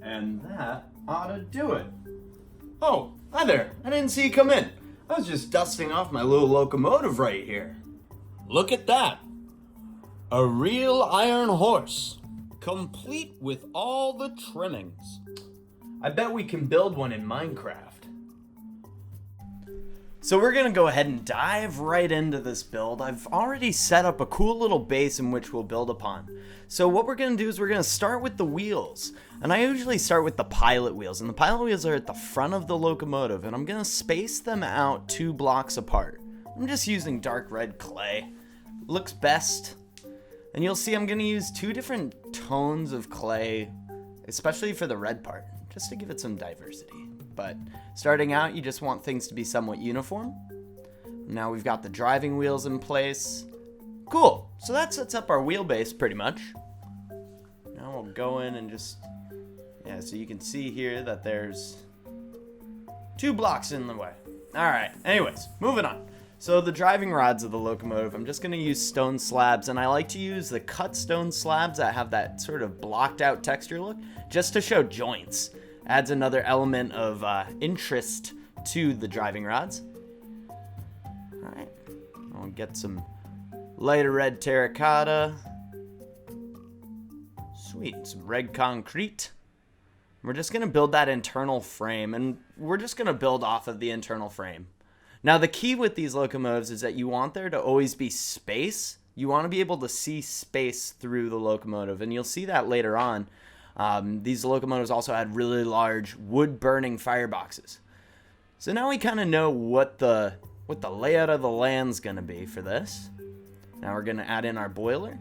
And that ought to do it. Oh, hi there. I didn't see you come in. I was just dusting off my little locomotive right here. Look at that. A real iron horse, complete with all the trimmings. I bet we can build one in Minecraft. So we're going to go ahead and dive right into this build. I've already set up a cool little base in which we'll build upon. So what we're going to do is we're going to start with the wheels. And I usually start with the pilot wheels. And the pilot wheels are at the front of the locomotive. And I'm going to space them out 2 blocks apart. I'm just using dark red clay. Looks best. And you'll see I'm going to use 2 different tones of clay, especially for the red part, just to give it some diversity. But starting out, you just want things to be somewhat uniform. Now we've got the driving wheels in place. Cool. So that sets up our wheelbase pretty much. Now we'll go in and just... yeah, so you can see here that there's 2 blocks in the way. Alright, anyways, moving on. So the driving rods of the locomotive, I'm just going to use stone slabs. And I like to use the cut stone slabs that have that sort of blocked out texture look, just to show joints. Adds another element of interest to the driving rods. Alright, I'll get some lighter red terracotta. Sweet, some red concrete. We're just going to build that internal frame, and we're just going to build off of the internal frame. Now the key with these locomotives is that you want there to always be space. You want to be able to see space through the locomotive, and you'll see that later on. These locomotives also had really large wood-burning fireboxes. So now we kind of know what the layout of the land's going to be for this. Now we're going to add in our boiler.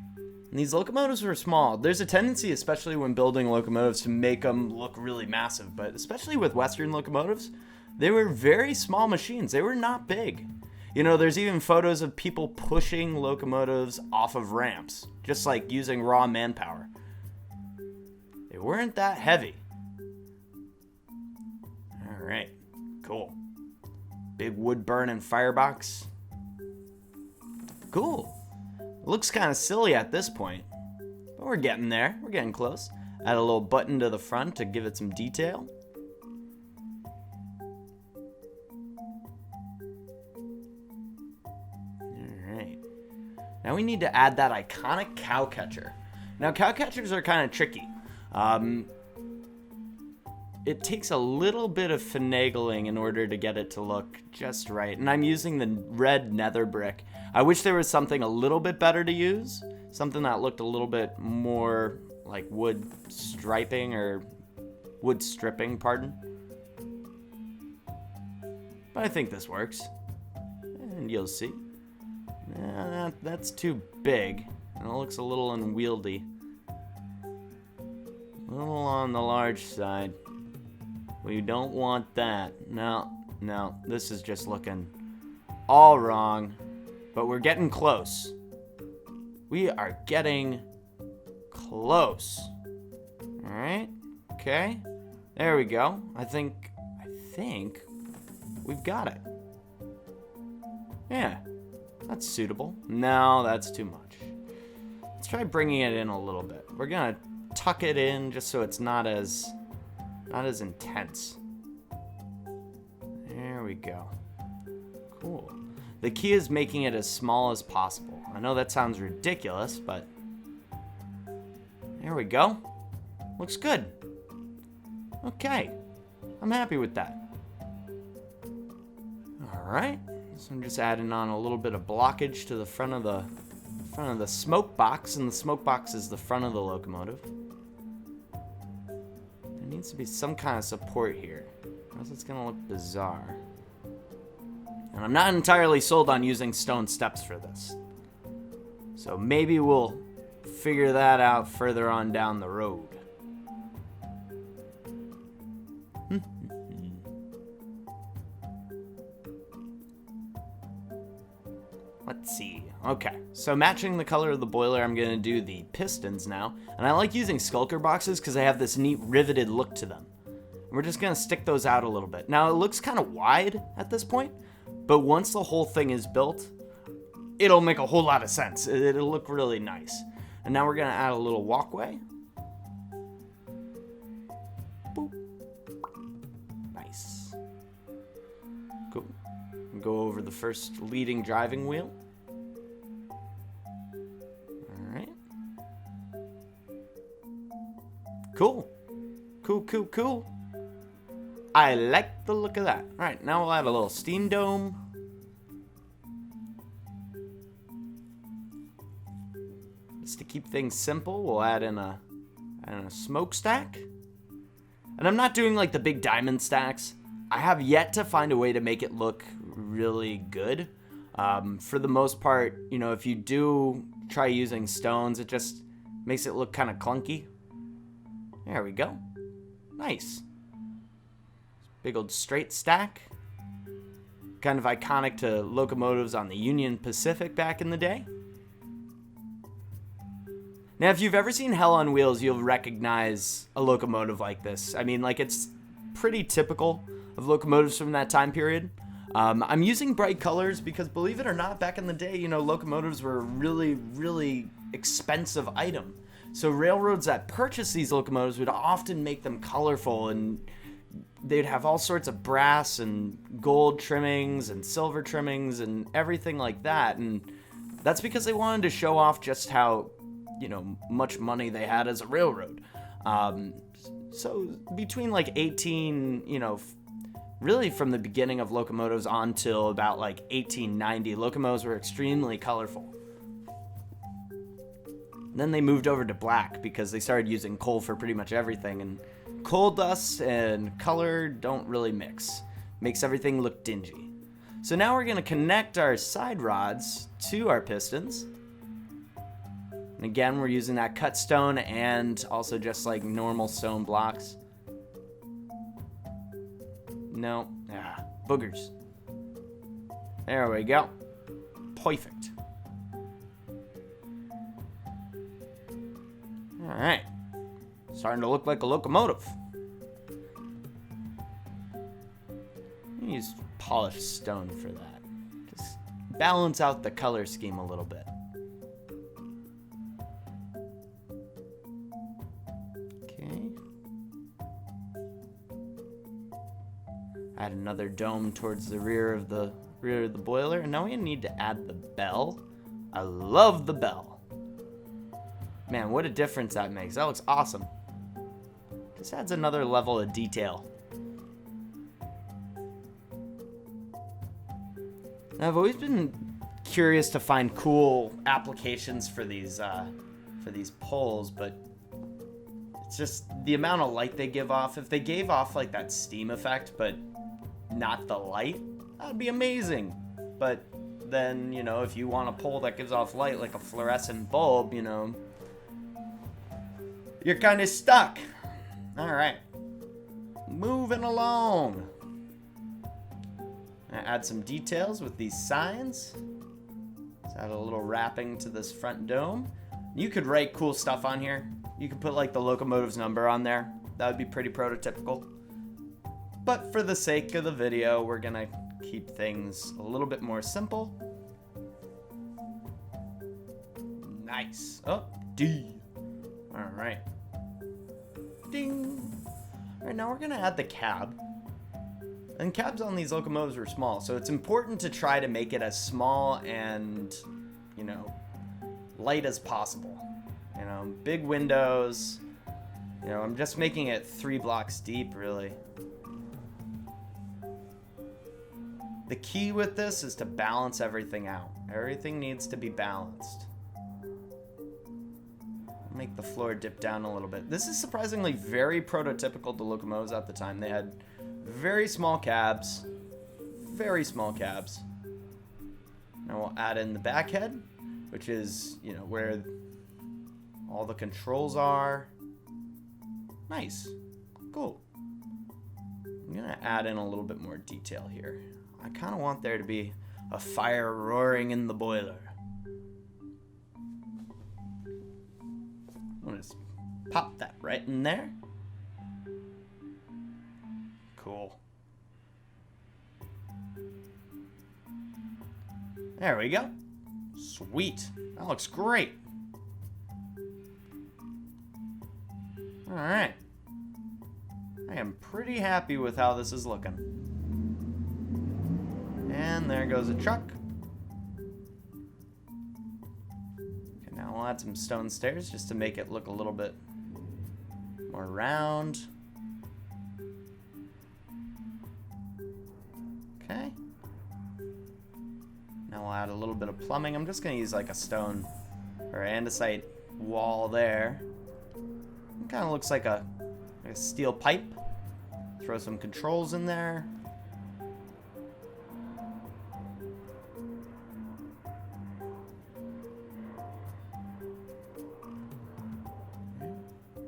And these locomotives were small. There's a tendency, especially when building locomotives, to make them look really massive. But especially with Western locomotives, they were very small machines. They were not big. You know, there's even photos of people pushing locomotives off of ramps, just like using raw manpower. They weren't that heavy. All right, cool. Big wood burning firebox. Cool. Looks kind of silly at this point, but we're getting there. We're getting close. Add a little button to the front to give it some detail. Now we need to add that iconic cow catcher. Now cow catchers are kind of tricky. It takes a little bit of finagling in order to get it to look just right. And I'm using the red nether brick. I wish there was something a little bit better to use. Something that looked a little bit more like wood striping or wood stripping, pardon. But I think this works. And you'll see. That's too big. And it looks a little unwieldy. A little on the large side. We don't want that. No, this is just looking all wrong. But we're getting close. We are getting close. Alright, okay. There we go. I think we've got it. Yeah. That's suitable. No, that's too much. Let's try bringing it in a little bit. We're gonna tuck it in just so it's not as intense. There we go. Cool. The key is making it as small as possible. I know that sounds ridiculous, but there we go. Looks good. Okay. I'm happy with that. All right. So I'm just adding on a little bit of blockage to the front of the smoke box, and the smoke box is the front of the locomotive. There needs to be some kind of support here, or else it's gonna look bizarre. And I'm not entirely sold on using stone steps for this. So maybe we'll figure that out further on down the road. Let's see. Okay, so matching the color of the boiler, I'm going to do the pistons now. And I like using skulker boxes because they have this neat riveted look to them. And we're just going to stick those out a little bit. Now, it looks kind of wide at this point, but once the whole thing is built, it'll make a whole lot of sense. It'll look really nice. And now we're going to add a little walkway. the first leading driving wheel. Alright. Cool. Cool. I like the look of that. Alright, now we'll add a little steam dome. Just to keep things simple, we'll add in a smokestack. And I'm not doing like the big diamond stacks. I have yet to find a way to make it look really good. For the most part, you know, if you do try using stones, it just makes it look kind of clunky. There we go. Nice. Big old straight stack. Kind of iconic to locomotives on the Union Pacific back in the day. Now, if you've ever seen Hell on Wheels, you'll recognize a locomotive like this. I mean, like, it's pretty typical of locomotives from that time period. I'm using bright colors because, believe it or not, back in the day, you know, locomotives were a really, really expensive item. So railroads that purchased these locomotives would often make them colorful, and they'd have all sorts of brass and gold trimmings and silver trimmings and everything like that. And that's because they wanted to show off just how, you know, much money they had as a railroad. So between like 18, you know, really from the beginning of locomotives on till about like 1890, locomotives were extremely colorful. Then they moved over to black because they started using coal for pretty much everything, and coal dust and color don't really mix. Makes everything look dingy. So now we're going to connect our side rods to our pistons. And again, we're using that cut stone and also just like normal stone blocks. No. Boogers. There we go. Perfect. Alright. Starting to look like a locomotive. Use polished stone for that. Just balance out the color scheme a little bit. Okay. Add another dome towards the rear of the boiler. And now we need to add the bell. I love the bell. Man, what a difference that makes. That looks awesome. Just adds another level of detail. Now, I've always been curious to find cool applications for these poles, but it's just the amount of light they give off. If they gave off like that steam effect, but not the light, that would be amazing. But then, you know, if you want a pole that gives off light like a fluorescent bulb, you know, you're kind of stuck. All right. Moving along. Add some details with these signs. Let's add a little wrapping to this front dome. You could write cool stuff on here. You could put like the locomotive's number on there. That would be pretty prototypical. But for the sake of the video, we're gonna keep things a little bit more simple. Nice. Oh, D. All right. Ding. All right, now we're gonna add the cab. And cabs on these locomotives are small, so it's important to try to make it as small and, you know, light as possible. You know, big windows. You know, I'm just making it 3 blocks deep, really. The key with this is to balance everything out. Everything needs to be balanced. Make the floor dip down a little bit. This is surprisingly very prototypical to locomotives at the time. They had very small cabs. Very small cabs. Now we'll add in the back head, which is, you know, where all the controls are. Nice. Cool. I'm gonna add in a little bit more detail here. I kind of want there to be a fire roaring in the boiler. I'm gonna just pop that right in there. Cool. There we go. Sweet. That looks great. Alright. I am pretty happy with how this is looking. And there goes a truck. Okay, now we'll add some stone stairs just to make it look a little bit more round. Okay. Now we'll add a little bit of plumbing. I'm just going to use like a stone or andesite wall there. It kind of looks like a steel pipe. Throw some controls in there.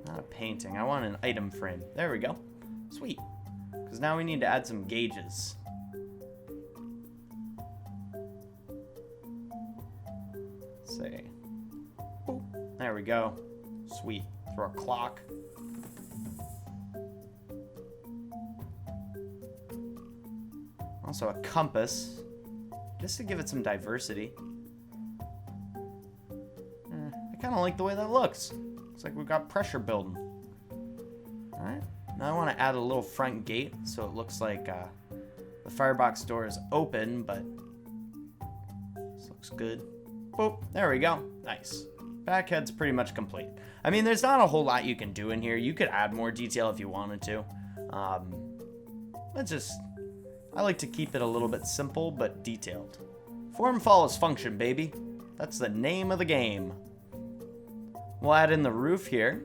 Not a painting. I want an item frame. There we go. Sweet. Because now we need to add some gauges. Let's see. Boop. There we go. Sweet. Throw a clock. Also a compass, just to give it some diversity. I kind of like the way that looks. Looks like we've got pressure building. Alright, now I want to add a little front gate so it looks like the firebox door is open, but this looks good. Boop, there we go. Nice. Backhead's pretty much complete. I mean, there's not a whole lot you can do in here. You could add more detail if you wanted to. I like to keep it a little bit simple, but detailed. Form follows function, baby. That's the name of the game. We'll add in the roof here.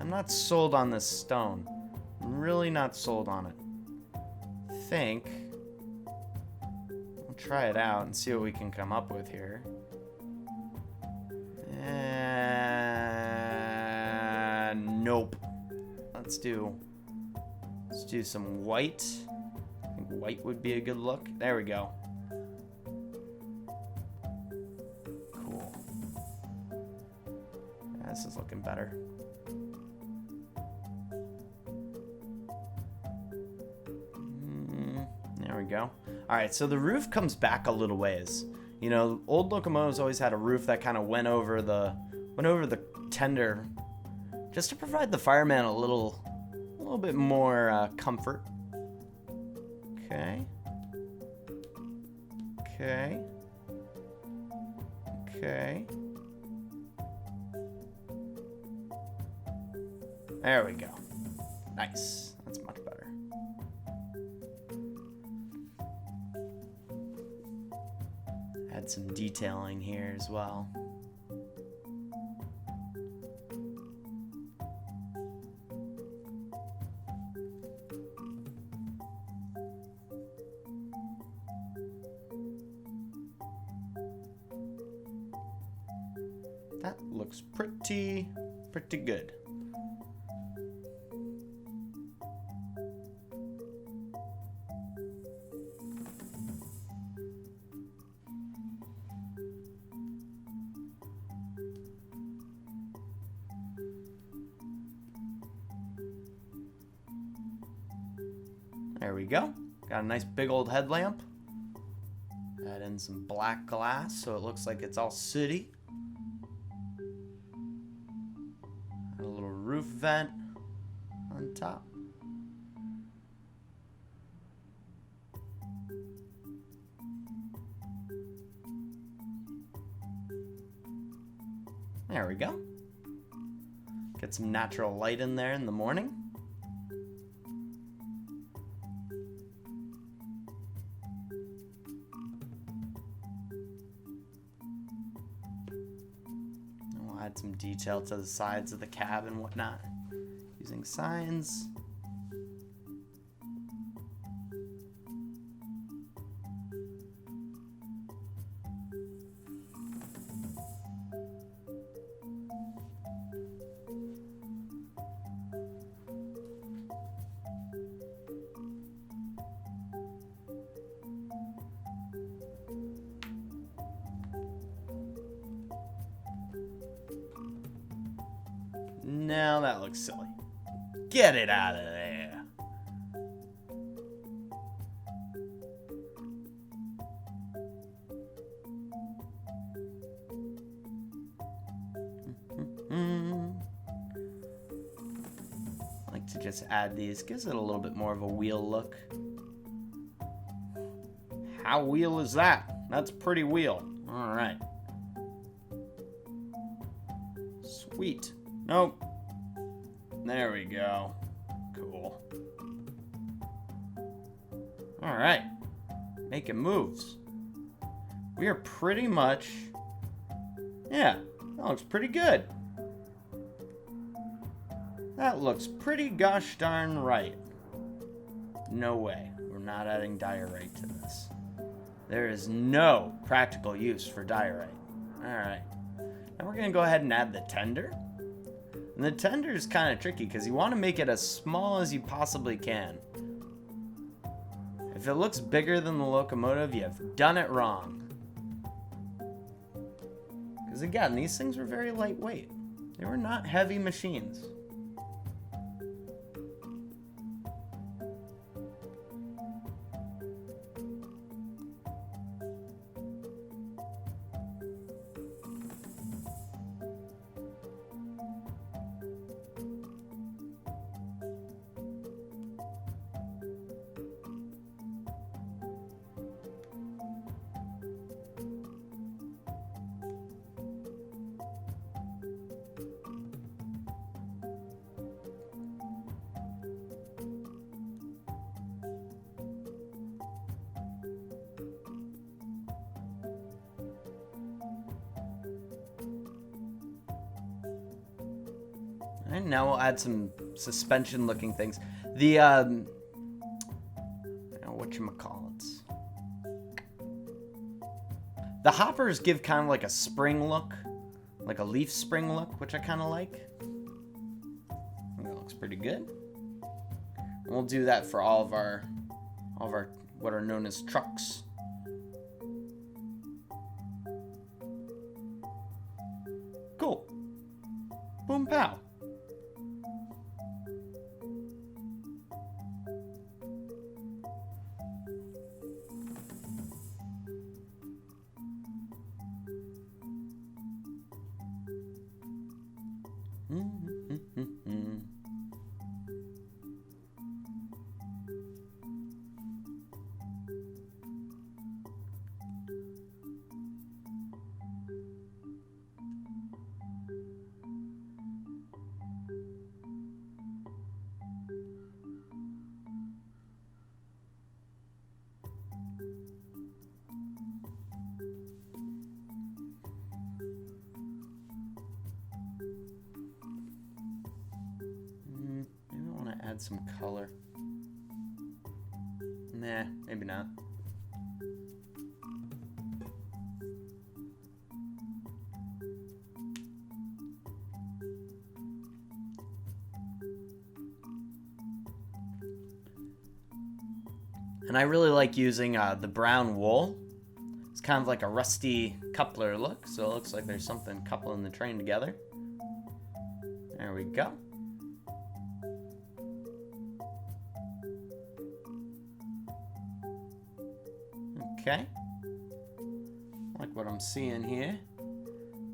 I'm not sold on this stone. I'm really not sold on it. I think we'll try it out and see what we can come up with here. Nope. Let's do some white. I think white would be a good look. There we go. Cool. Yeah, this is looking better. There we go. All right, so the roof comes back a little ways. You know, old locomotives always had a roof that kind of went over the tender, just to provide the fireman a little bit more comfort. Okay. Okay. Okay. There we go. Nice. That's much better. Add some detailing here as well. That looks pretty good. There we go. Got a nice big old headlamp. Add in some black glass so it looks like it's all sooty. A little roof vent on top. There we go. Get some natural light in there in the morning. Add some detail to the sides of the cab and whatnot using signs. Now that looks silly. Get it out of there. I like to just add these. Gives it a little bit more of a wheel look. How wheel is that? That's a pretty wheel. All right. Sweet. Nope. There we go. Cool. All right. Making moves. We are pretty much... Yeah, that looks pretty good. That looks pretty gosh darn right. No way. We're not adding diorite to this. There is no practical use for diorite. Alright. Now we're going to go ahead and add the tender. And the tender is kind of tricky because you want to make it as small as you possibly can. If it looks bigger than the locomotive, you've done it wrong. Because again, these things were very lightweight. They were not heavy machines. And now we'll add some suspension-looking things. The whatchamacallits. The hoppers give kind of like a spring look, like a leaf spring look, which I kind of like. I think that looks pretty good. And we'll do that for all of our what are known as trucks. Cool. Boom pow. Add some color. Nah, maybe not. And I really like using the brown wool. It's kind of like a rusty coupler look, so it looks like there's something coupling the train together. There we go. Okay, like what I'm seeing here.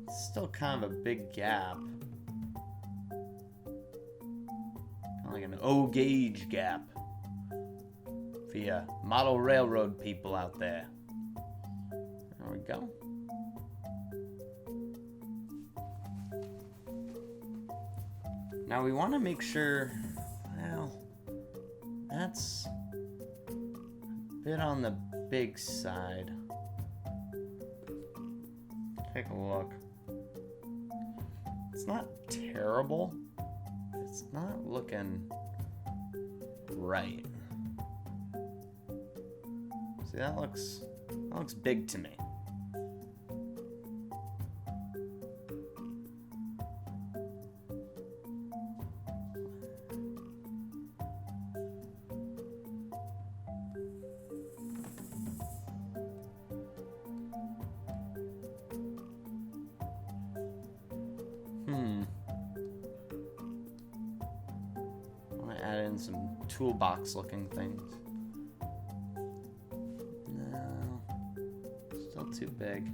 It's still kind of a big gap. Kind of like an O-gauge gap for you model railroad people out there. There we go. Now we want to make sure, well, that's a bit on the big side. Take a look. It's not terrible. It's not looking right. See, that looks big to me. Some toolbox looking things. No, still too big.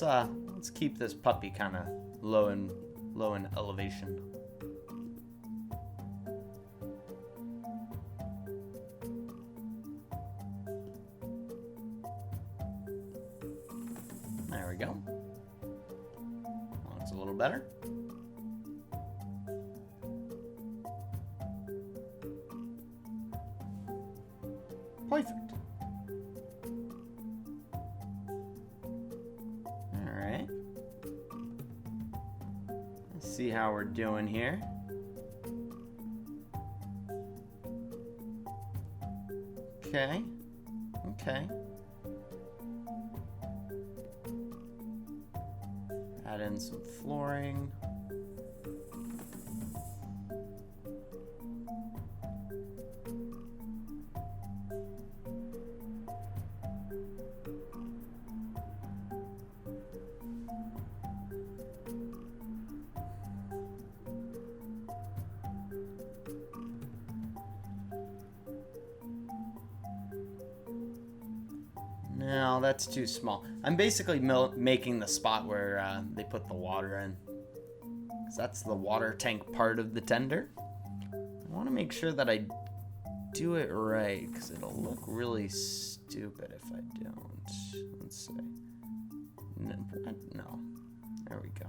Let's keep this puppy kind of low in elevation. There we go. Looks a little better. Perfect. All right. Let's see how we're doing here. Okay. Okay. Add in some flooring. No, that's too small. I'm basically making the spot where they put the water in. 'Cause that's the water tank part of the tender. I want to make sure that I do it right, because it'll look really stupid if I don't. Let's see. No. There we go.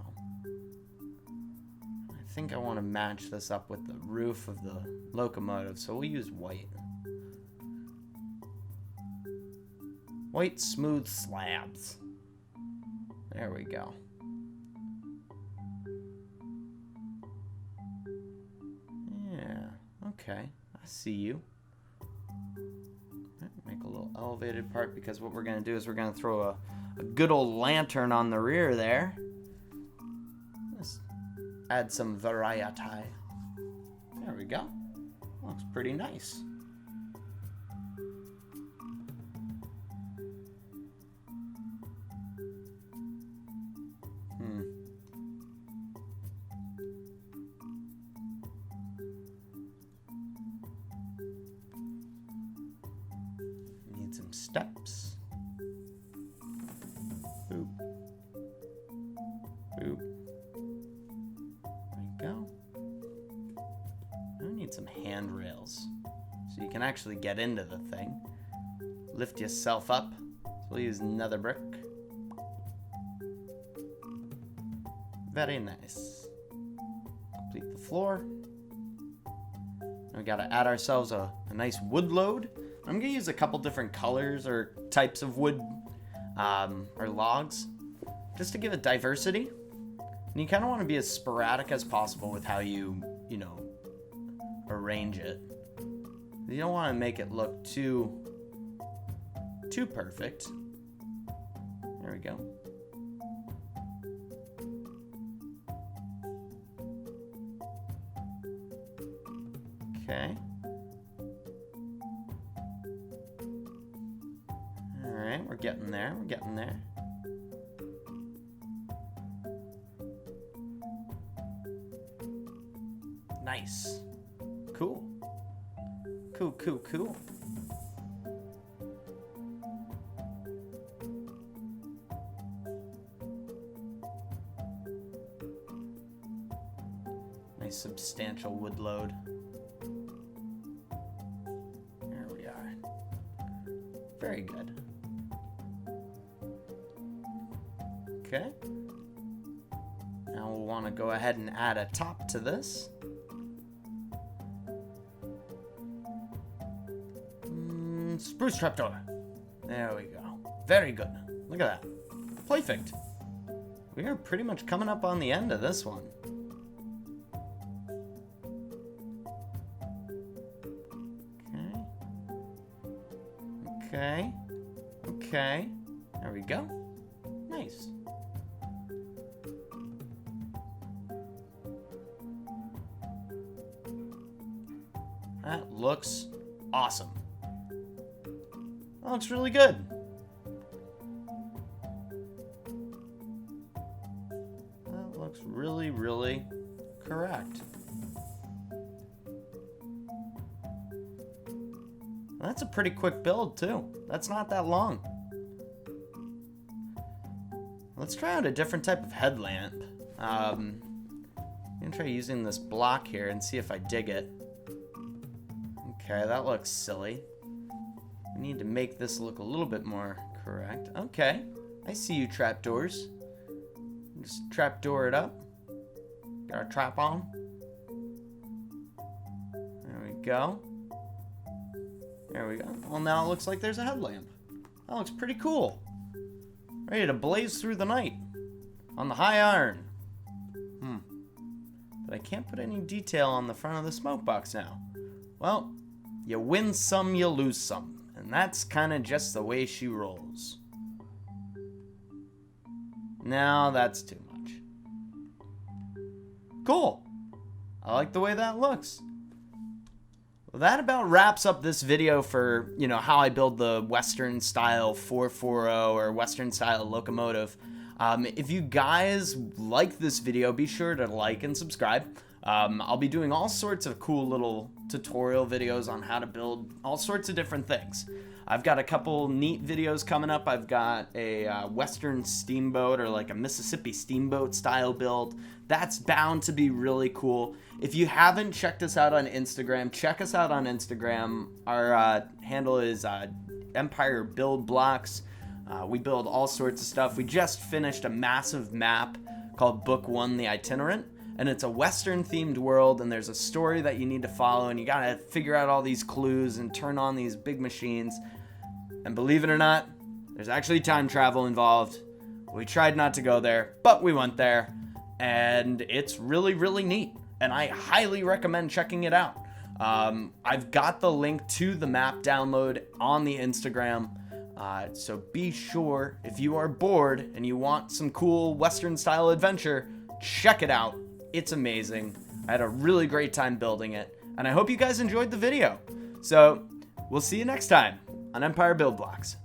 I think I want to match this up with the roof of the locomotive, so we'll use white. White smooth slabs. There we go. Yeah, okay. I see you. Make a little elevated part, because what we're going to do is we're going to throw a good old lantern on the rear there. Let's add some variety. There we go. Looks pretty nice. Need some steps. Boop. Boop. There we go. I need some handrails so you can actually get into the thing. Lift yourself up. So we'll use another brick. Very nice. Complete the floor. We gotta add ourselves a nice wood load. I'm gonna use a couple different colors or types of wood or logs, just to give it diversity. And you kind of want to be as sporadic as possible with how you arrange it. You don't want to make it look too perfect. There we go. Okay. All right, we're getting there. We're getting there. Nice. Cool. Cool, cool, cool. Nice substantial wood load. There we are. Very good. Okay. Now we'll want to go ahead and add a top to this. Spruce trapdoor. There we go. Very good. Look at that. Perfect. We are pretty much coming up on the end of this one. Okay. Okay. Okay. There we go. Nice. That looks awesome. That looks really good. That looks really, really correct. That's a pretty quick build, too. That's not that long. Let's try out a different type of headlamp. I'm going to try using this block here and see if I dig it. Okay, that looks silly. We need to make this look a little bit more correct. Okay, I see you, trapdoors. Just trapdoor it up. Got our trap on. There we go. There we go. Well, now it looks like there's a headlamp. That looks pretty cool. Ready to blaze through the night on the high iron. But I can't put any detail on the front of the smoke box now. Well, you win some, you lose some. And that's kind of just the way she rolls. No, that's too much. Cool. I like the way that looks. Well, that about wraps up this video for, how I build the Western style 440 or Western style locomotive. If you guys like this video, be sure to like and subscribe. I'll be doing all sorts of cool little tutorial videos on how to build all sorts of different things. I've got a couple neat videos coming up. I've got a Western steamboat, or like a Mississippi steamboat style build. That's bound to be really cool. If you haven't checked us out on Instagram, check us out on Instagram. Our handle is Empirebuildblocks. We build all sorts of stuff. We just finished a massive map called Book 1, The Itinerant. And it's a Western themed world, and there's a story that you need to follow, and you gotta figure out all these clues and turn on these big machines. And believe it or not, there's actually time travel involved. We tried not to go there, but we went there, and it's really, really neat. And I highly recommend checking it out. I've got the link to the map download on the Instagram. So be sure, if you are bored and you want some cool Western style adventure, check it out. It's amazing. I had a really great time building it, and I hope you guys enjoyed the video. So we'll see you next time on Empire Build Blocks.